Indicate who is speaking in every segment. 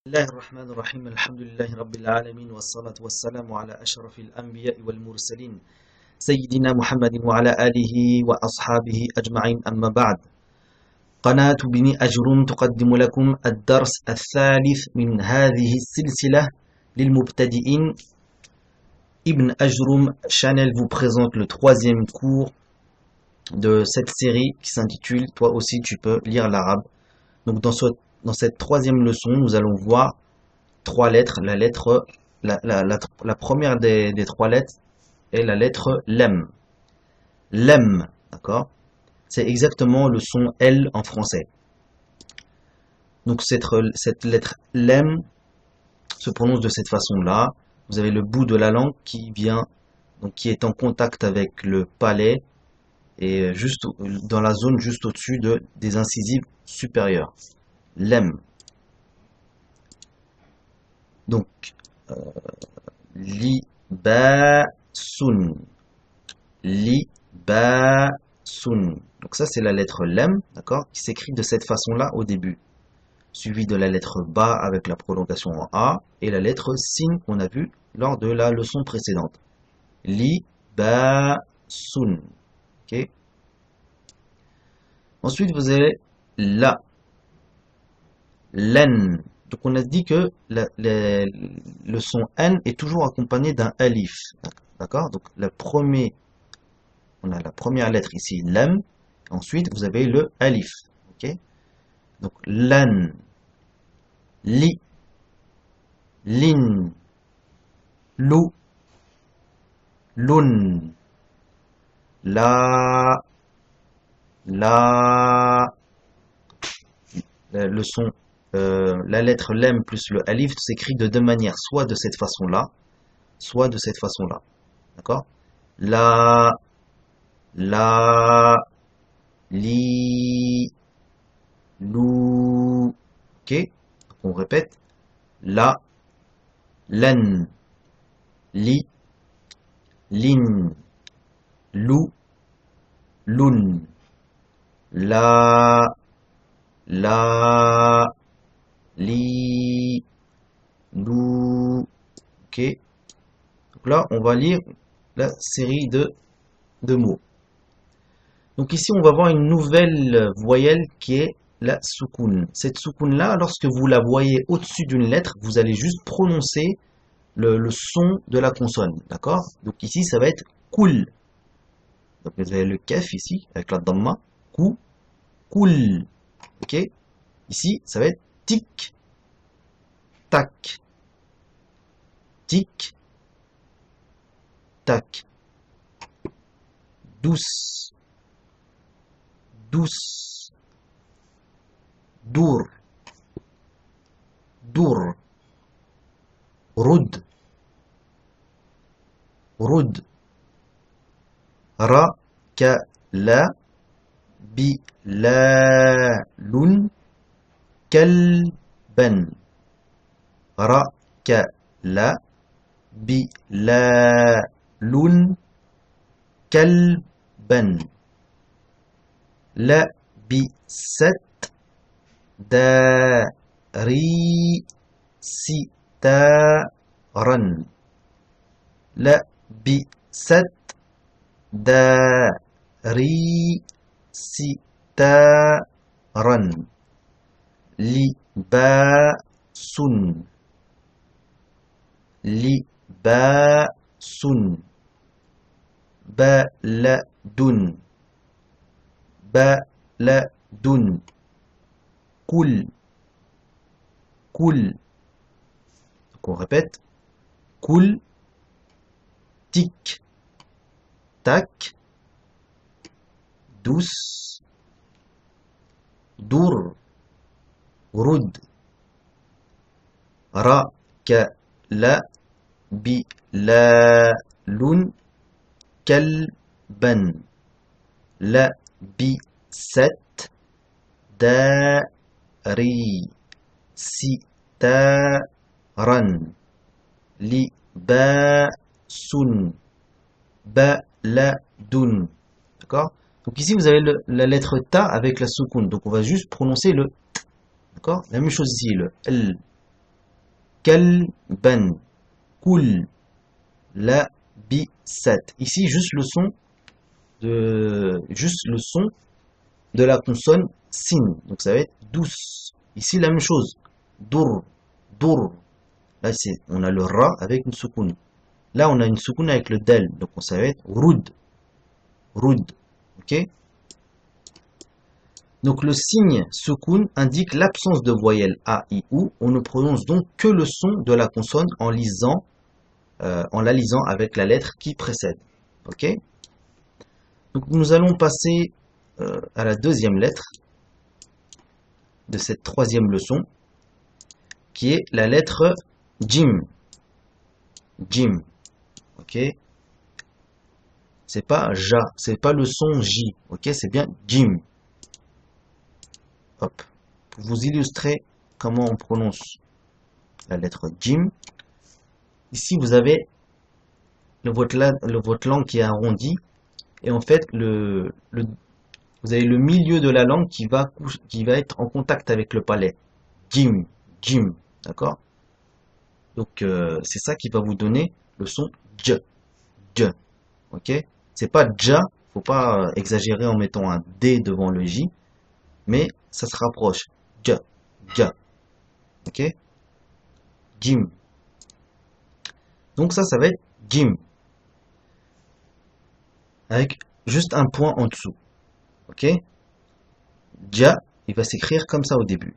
Speaker 1: بسم الله الرحمن الرحيم الحمد لله رب العالمين والصلاة والسلام على أشرف الأنبياء والمرسلين سيدنا محمد وعلى آله وأصحابه أجمعين أما بعد قناة بني أجروم تقدم لكم الدرس الثالث من هذه السلسلة للمبتدئين. Ibn Ajroum Channel vous présente le troisième cours de cette série qui s'intitule Toi aussi tu peux lire l'arabe. Donc dans cette troisième leçon, nous allons voir trois lettres. La première des trois lettres est la lettre lem. Lem, d'accord? C'est exactement le son L en français. Donc cette lettre lem se prononce de cette façon-là. Vous avez le bout de la langue qui est en contact avec le palais et juste dans la zone juste au-dessus des incisives supérieures. Lem. Donc, libasun. Libasun. Donc ça, c'est la lettre lem, d'accord, qui s'écrit de cette façon-là au début. Suivi de la lettre ba avec la prolongation en A et la lettre sin qu'on a vu lors de la leçon précédente. Libasun. Ok. Ensuite, vous avez la. Len. Donc on a dit que le son N est toujours accompagné d'un alif. D'accord? Donc on a la première lettre ici, lem. Ensuite, vous avez le alif. Ok? Donc lan, li, lin, lu, lun, la, le son la lettre lem plus le alif s'écrit de deux manières, soit de cette façon-là, soit de cette façon-là. D'accord? La, li, lou. Ok? Donc on répète. La, len, li, lin, lou, lun. La, li, lou. Ok. Donc là, on va lire la série de mots. Donc ici, on va voir une nouvelle voyelle qui est la soukoun. Cette soukoun-là, lorsque vous la voyez au-dessus d'une lettre, vous allez juste prononcer le son de la consonne. D'accord? Donc ici, ça va être koul. Donc vous avez le kaf ici, avec la damma. Kou, koul. Ok? Ici, ça va être tic, tac. Tic, tac. Douce, douce. Dour, dour. Roud, roud. Ra, ka, la, bi, la, lun. كلبا ركل بلال كلبا لبست داري ستارا لبست داري ستارا libasun, libasun, baladun, baladun, kul, kul. Donc on répète, kul, tic, tac, douce, dour, رد ركل بلال كلبا لبست داري ستارا لباس بلد. D'accord? Donc ici vous avez la lettre ta avec la soukoun. Donc on va juste prononcer le. D'accord? La même chose ici, le L. kalban, kul, la, bi, sat. Ici, juste le son de la consonne sin. Donc ça va être douce. Ici, la même chose. Dur, dur. Là, on a le ra avec une soukoun. Là, on a une soukoun avec le dal. Donc ça va être roud, roud. Ok? Donc le signe soukoun indique l'absence de voyelle a, i, ou. On ne prononce donc que le son de la consonne en la lisant avec la lettre qui précède. Ok? Donc nous allons passer à la deuxième lettre de cette troisième leçon, qui est la lettre jim. Jim. Ok? C'est pas ja, c'est pas le son j. Ok? C'est bien jim. Hop. Pour vous illustrer comment on prononce la lettre jim, ici vous avez votre langue qui est arrondie, et en fait vous avez le milieu de la langue qui va être en contact avec le palais. Jim, jim, d'accord? Donc c'est ça qui va vous donner le son j, j, ok? C'est pas ja, faut pas exagérer en mettant un d devant le j, mais ça se rapproche. J, j, ok? Jim. Donc ça va être jim, avec juste un point en dessous, ok? Ja, il va s'écrire comme ça au début.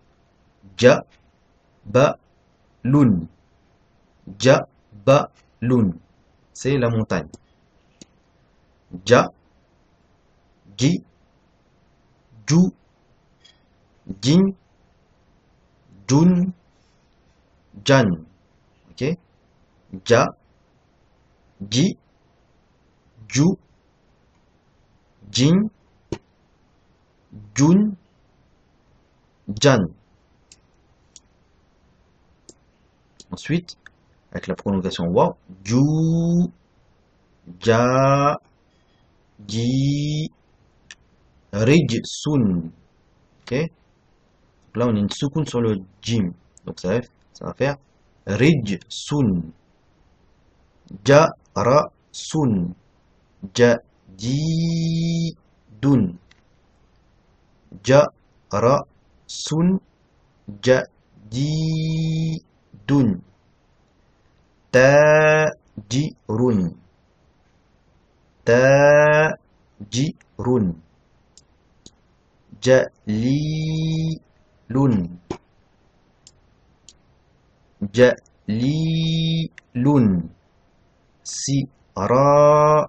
Speaker 1: Ja, ba, lun. Ja, ba, lun. C'est la montagne. Ja, gi, ju, jin, jun, jan. Ok? Ja, ji, ju, jin, jun, jan. Ensuite, avec la prononciation wa, ju, ja, ji, rij, sun. Ok? Donc là, on a une soukoun sur le jim. Donc ça va faire rij, sun. Ja, ra, sun. Ja, ji, dun. Ja, ra, sun. Ja, ji, dun. Ta, ji, run. Ta, ji, run. Ja, li, lun. Ja, li, lun. Si, ra,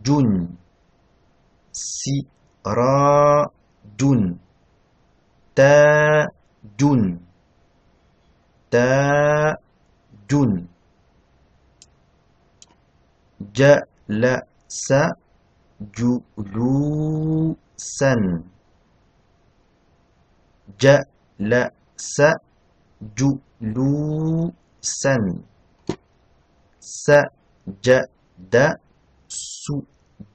Speaker 1: jun. Si, ra, jun. Ta, jun. Ta, jun. Ja, la, sa, ju, lu, san. Ja, la, sa, ju, lu, san. Sa, ja, da, su,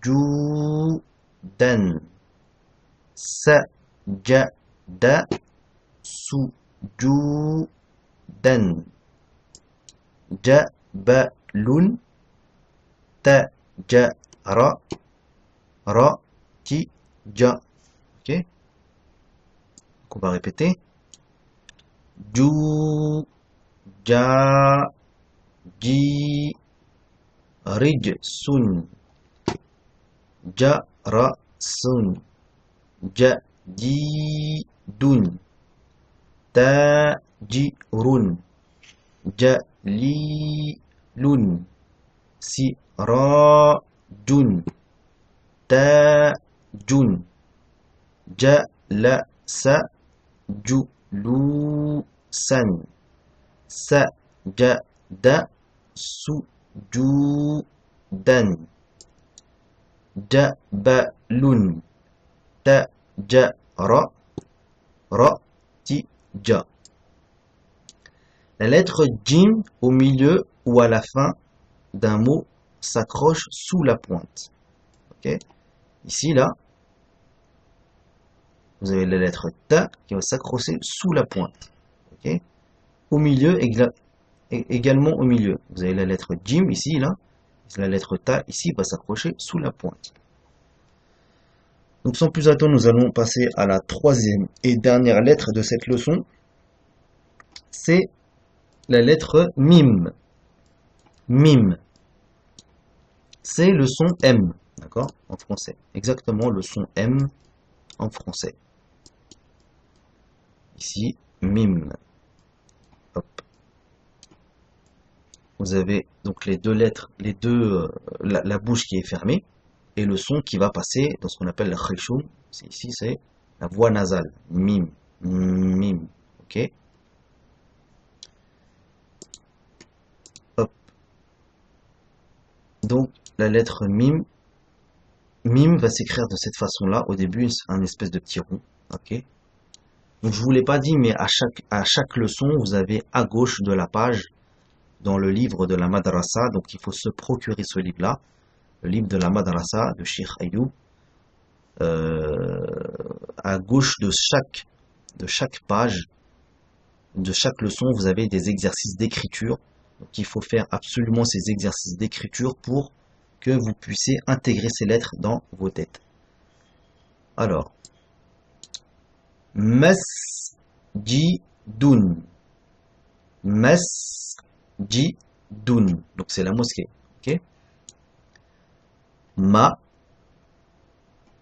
Speaker 1: ju, dan. Sa, ja, da, su, ju, dan. Ja, ba, lun. Ta, ja, ra. Ra, ti, ja. Ok? Donc on va répéter. Ju, ja, ji, rij, sun. Ja, ra, sun. Ja, ji, dun. Ta, ji, run. Ja, li, lun. Si, ra, jun. Ta, jun. Ja, la, sa, ju, lu, san. Sa, ja, da, su, ju, dan. Ja, ba, lun. Ta, ja, ra. Ra, ti, ja. La lettre jim au milieu ou à la fin d'un mot s'accroche sous la pointe. Ok? Ici, là, vous avez la lettre ta qui va s'accrocher sous la pointe. Ok? Au milieu également au milieu. Vous avez la lettre Jim ici, là. La lettre Ta ici va s'accrocher sous la pointe. Donc sans plus attendre, nous allons passer à la troisième et dernière lettre de cette leçon. C'est la lettre Mim. Mim. C'est le son M, d'accord, en français. Exactement le son M en français. Ici, Mim. Hop. Vous avez donc les deux lettres, la bouche qui est fermée et le son qui va passer dans ce qu'on appelle le khayshum. Ici, c'est la voix nasale. Mim. Mim. Ok. Hop. Donc, la lettre Mim. Mim va s'écrire de cette façon-là. Au début, c'est un espèce de petit rond. Ok. Donc, je vous l'ai pas dit, mais à chaque leçon, vous avez à gauche de la page, dans le livre de la Madrasa, donc il faut se procurer ce livre-là, le livre de la Madrasa de Cheikh Ayoub. À gauche de chaque page, de chaque leçon, vous avez des exercices d'écriture. Donc il faut faire absolument ces exercices d'écriture pour que vous puissiez intégrer ces lettres dans vos têtes. Alors, Masjidun. Masjidun. Donc c'est la mosquée. Ok. Ma,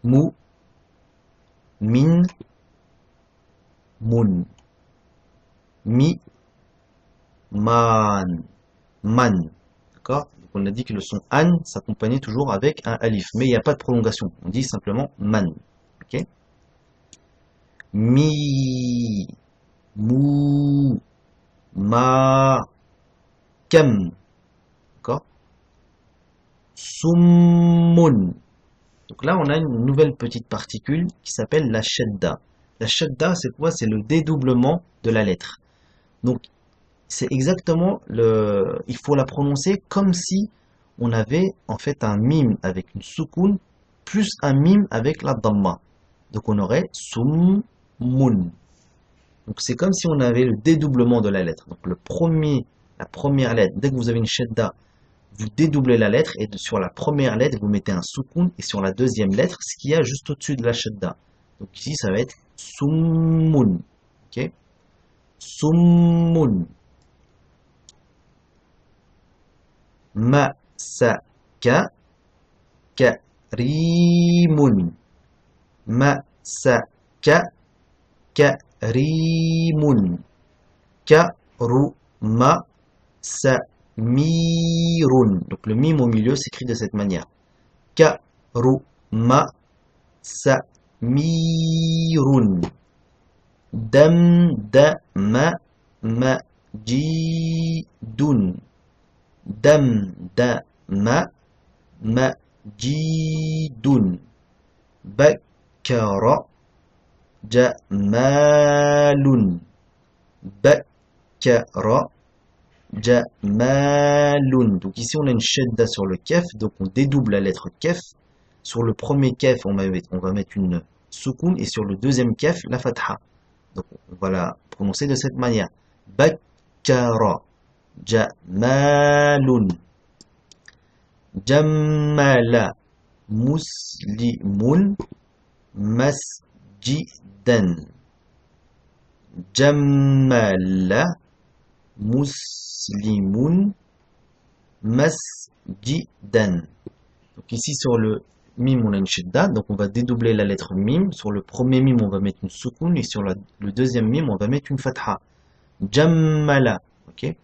Speaker 1: mu, min, mun. Mi, man. Man. D'accord. Donc on a dit que le son an s'accompagnait toujours avec un alif. Mais il n'y a pas de prolongation. On dit simplement man. Ok. Mi, mu, ma, kam. D'accord. Summun. Donc là, on a une nouvelle petite particule qui s'appelle la shadda. La shadda, c'est quoi? C'est le dédoublement de la lettre. Donc, c'est exactement il faut la prononcer comme si on avait en fait un mime avec une soukoun plus un mime avec la dhamma. Donc, on aurait summun. Donc, c'est comme si on avait le dédoublement de la lettre. Donc, la première lettre, dès que vous avez une shadda, vous dédoublez la lettre et sur la première lettre, vous mettez un soukoun et sur la deuxième lettre, ce qu'il y a juste au-dessus de la shadda. Donc ici, ça va être summun. Ok? Summun. Masaka karimun. Masaka karimun. Karuma Samirun. Donc le mime au milieu s'écrit de cette manière. Karuma Samirun. Damdama Majidun. Damdama Majidun. Bakara Jamalun. Bakara Jamalun. Donc ici on a une shadda sur le kef, donc on dédouble la lettre kef. Sur le premier kef, on va mettre une soukoun et sur le deuxième kef, la fatha. Donc on va la prononcer de cette manière. Bakara Jamalun. Jammala Muslimun Masjidan. Jammala Muslimun Masjidan. Donc ici sur le mime on a une shidda, donc on va dédoubler la lettre mime. Sur le premier mime on va mettre une soukoun et sur le deuxième mime on va mettre une fatha. Jammala. Ok.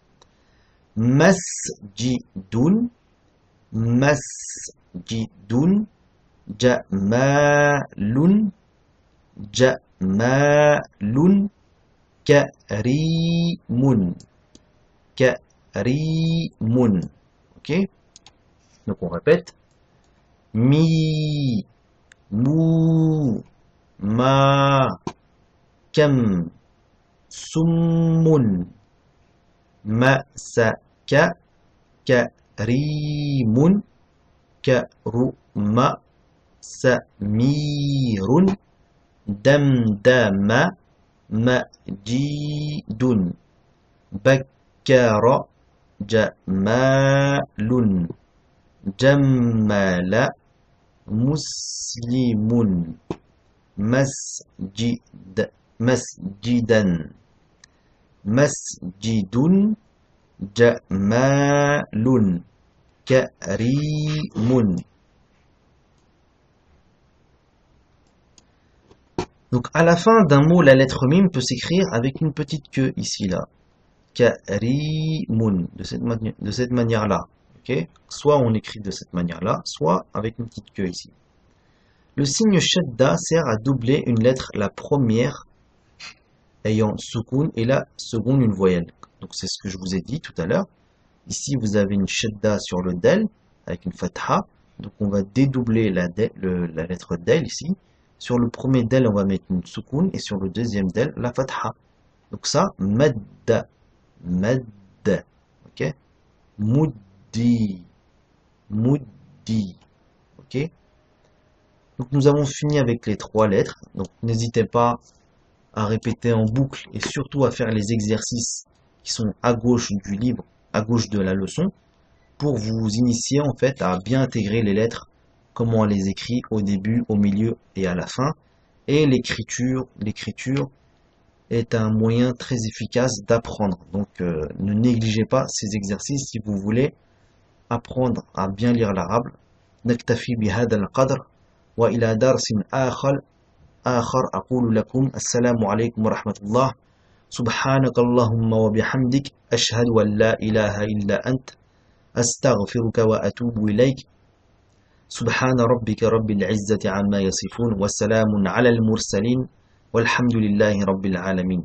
Speaker 1: Masjidun. Masjidun. Jamalun. Jamalun. Karimun. Karimun. Ok. Donc on répète. Mi, mu, ma, kam, summun, masaka, karimun, karuma, samirun, damdama, majidun, bakkara, جمال جمل مسلم مسجد مسجدا مسجد جمال كريم. Donc à la fin d'un mot, la lettre mime peut s'écrire avec une petite queue ici là. Karimun, de cette manière-là. Okay, soit on écrit de cette manière-là, soit avec une petite queue ici. Le signe shadda sert à doubler une lettre, la première ayant soukoun et la seconde une voyelle. Donc c'est ce que je vous ai dit tout à l'heure. Ici vous avez une shadda sur le del avec une fatha. Donc on va dédoubler la lettre del ici. Sur le premier del on va mettre une soukoun et sur le deuxième del la fatha. Donc ça, madda, madda, ok. Mouddi, mouddi, ok. Donc nous avons fini avec les trois lettres. Donc n'hésitez pas à répéter en boucle et surtout à faire les exercices qui sont à gauche du livre, à gauche de la leçon, pour vous initier en fait à bien intégrer les lettres, comment on les écrit au début, au milieu et à la fin. Et l'écriture est un moyen très efficace d'apprendre. Donc ne négligez pas ces exercices si vous voulez apprendre à bien lire l'arabe. نكتفي بهذا القدر وإلى درس آخر أقول لكم السلام عليكم ورحمة الله سبحانك اللهم وبحمدك أشهد أن لا إله إلا أنت أستغفرك وأتوب إليك سبحان ربك رب العزة عما يصفون وسلام على المرسلين والحمد لله رب العالمين.